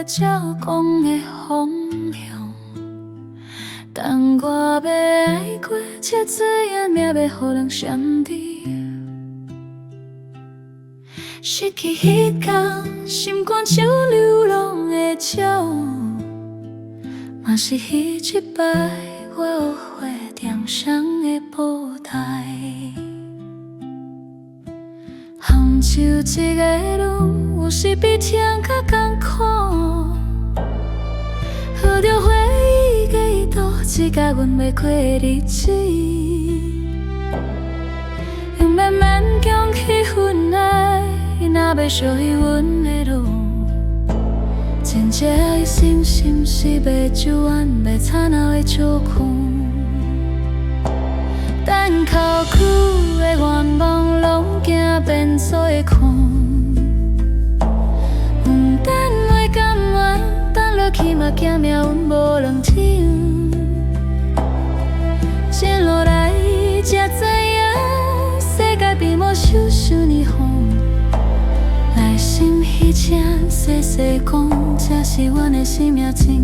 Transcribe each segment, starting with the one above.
照讲的方向。等我要爱过，赤水的命要予人闪避。失去迄天，心肝像流浪的鸟，嘛是彼一摆我学会重生的舞台。杭州一个人，有时比天较艰苦，好着回忆记录一甲阮袂过的日子，用慢慢强起阮爱。若要属于阮的路，真正的心是要酒碗，要吵闹的酒炕。等哭久的愿望，拢惊变做空。等话甘愿，等落去嘛惊命运无两天。静落来才知影，世界并无想呢好。内心彼只细细讲，才是阮的生命情。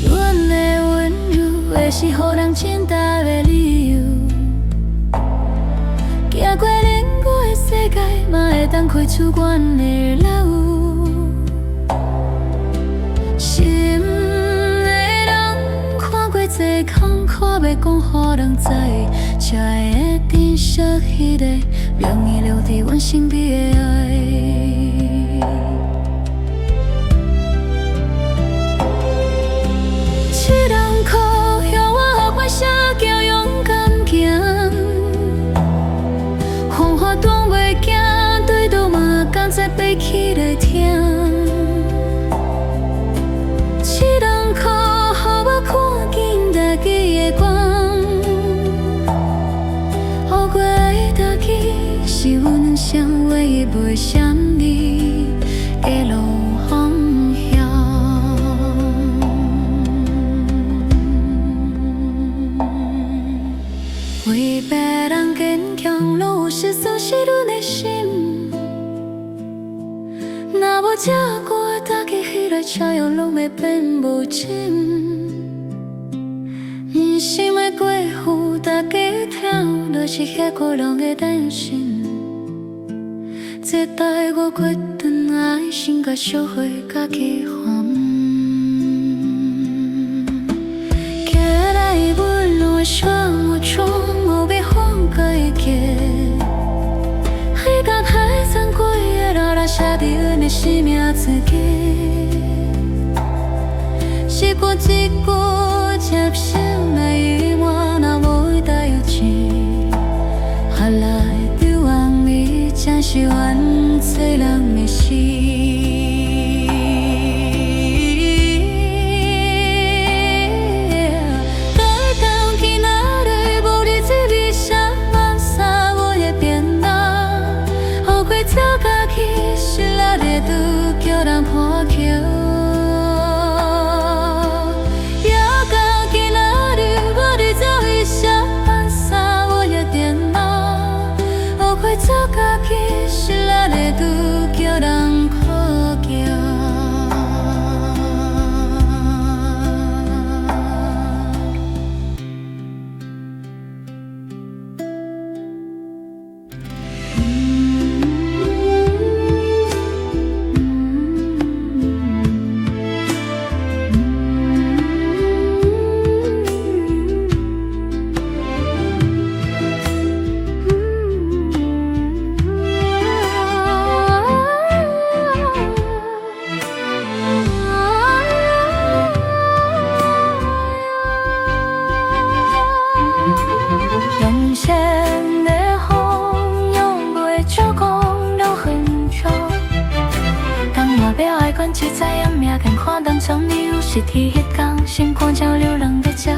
阮的温柔，会是予人倾倒的理由。行过冷漠的世界，嘛会当开出阮的路。心的人看过这坎坷，要讲予人知，才会珍惜迄个容易留伫阮身边的爱。七人苦，向我学会写叫勇敢行。风雨挡袂惊，对倒嘛甘在飞起来听。七人苦，予我看见家己的光。学过爱家己，是阮两相唯一袂闪离的路方向。为别人坚强，拢有失丧是阮的心。若无这歌，大家彼个笑容拢会变无情。心的过负，大家听，就是迄过人的担心。这代我决定爱心甲社会家己还。寄来温暖的双目中，无必放改过。海角海参过的路，拉写伫阮的生命字句。一句一句接受来遗忘，若无带有情，下来的往里，才是阮最人的心。失落的拄叫人破桥，也到今仔日，我伫走伊相伴三温的电脑，学会做家己，失落的拄叫人破桥。只知影命更看当从你有失去迄天，心肝像流浪的鸟，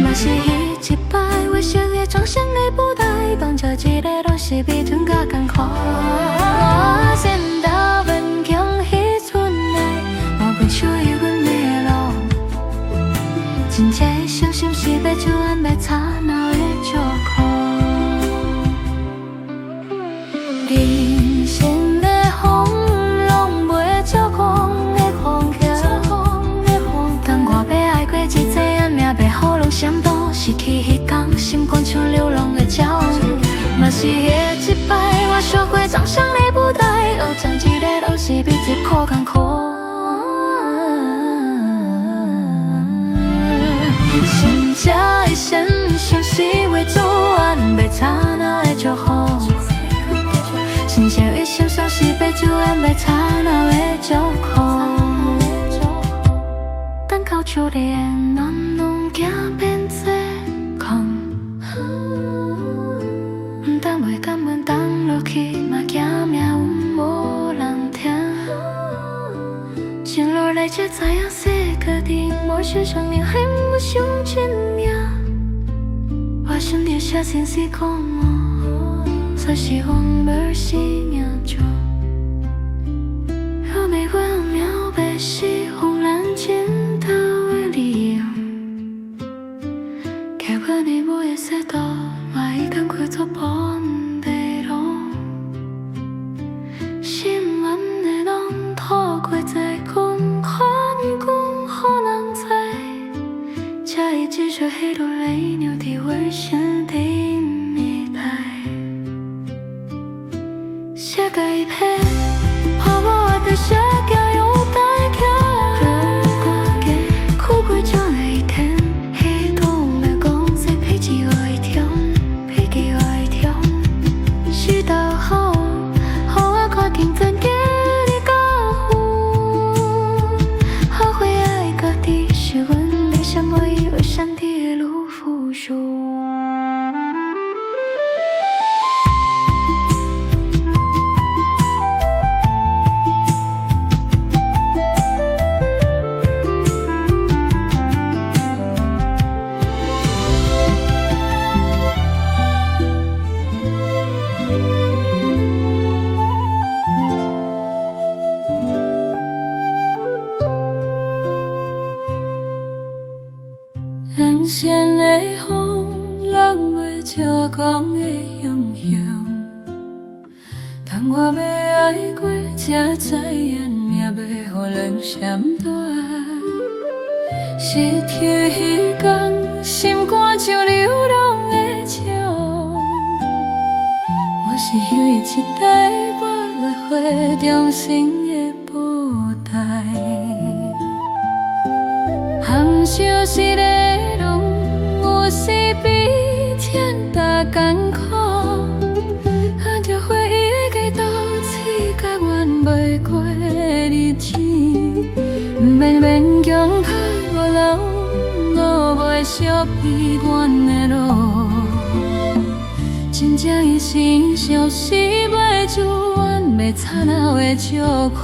嘛是彼一摆我熟的创伤的舞台，当作一个拢是悲痛甲艰苦。先到顽强迄阵比这苦艰苦。心家一生相思为主，安被刹那的祝福。心家一生相思被主，安被刹那的祝福。等到秋天，暖浓行变做空。等袂甘愿等落去，嘛惊命运无人听。前落来才知影世界的无想象命还无想真命。我想着写前世讲我，才是我无是命中。若玫瑰苗被是红蓝剪刀的理由，给我你无也识到，我已经快做半地路。心满的浪透过在空看讲好人知，才会记住迄落泪流在我心底面带。写个一篇，怕我的写家有带开，苦过这一天，迄种的讲是脾气我一条，脾气我一条，是到好，好我看见真假的高呼，后悔爱家己是阮理想，我以为上帝的路复苏。人生的风，人袂照讲的形象。当我要爱过，才知影命要予人闪断。失去迄天，心肝像流浪的鸟。我是犹豫一代我落花中心的布袋，含笑是个。有时比天更艰苦，看着回忆的记录，刺甲阮袂过日子。毋免勉强靠无人，我袂惜悲怨的路。真正一生相思袂住，阮袂刹那的祝福。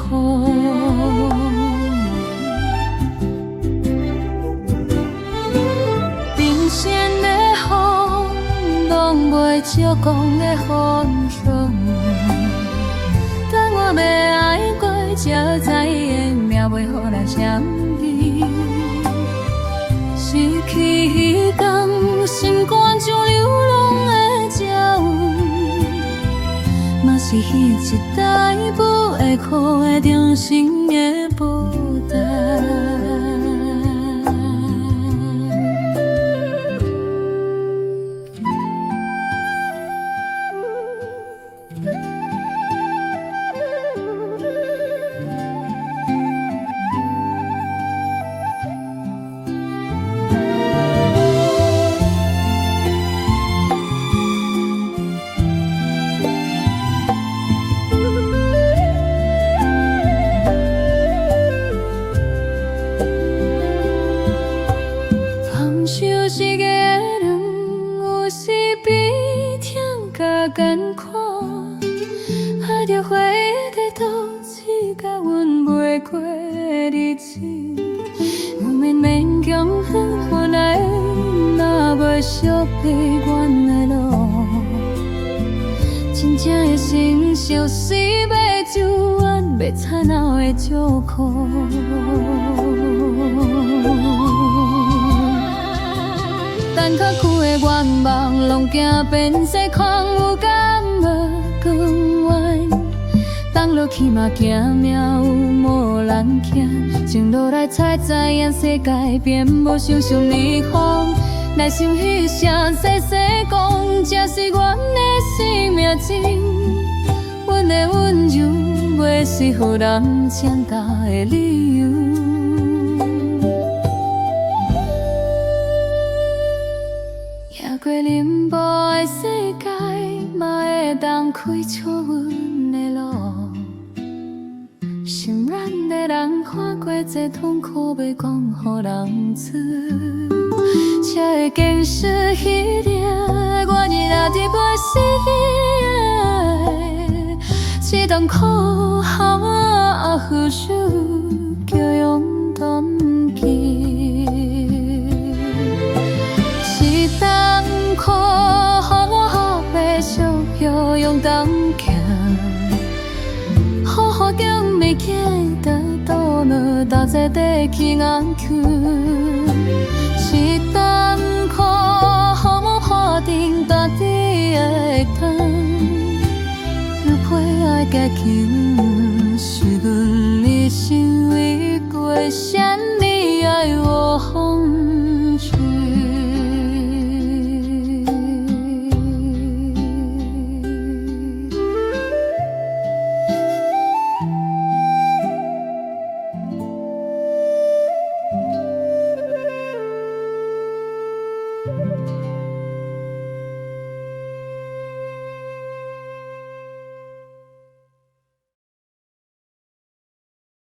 袂照讲的方向，当我要爱过，才知影命袂予人相依。失去迄天，心肝像流浪的鸟，嘛是彼一代不会苦的中心的布袋。是个人，有时比天更艰苦，看着回忆在倒刺甲阮袂过日子，不免勉强换来，若袂惜悲怨的路。真正的心相思袂住，阮袂刹那的祝福。等较久的愿望，拢惊变细空，有敢无光弯？放落去嘛惊命运无人听，静落来才知影世界变，无想象逆风。内心迄声细细讲，才是阮的生命真。阮的温柔，袂是予人长大的理由。行过林波的世界，嘛会当开出阮的路。心软的人看过这痛苦，袂讲予人知，才会坚持迄个原因，也伫袂死的，一段苦喊啊付出，叫勇断记。一段苦，予我后悔惜要勇敢行。好好中未记得倒落大在地去硬去，一段苦，予我破阵家己的痛，如陪爱结球。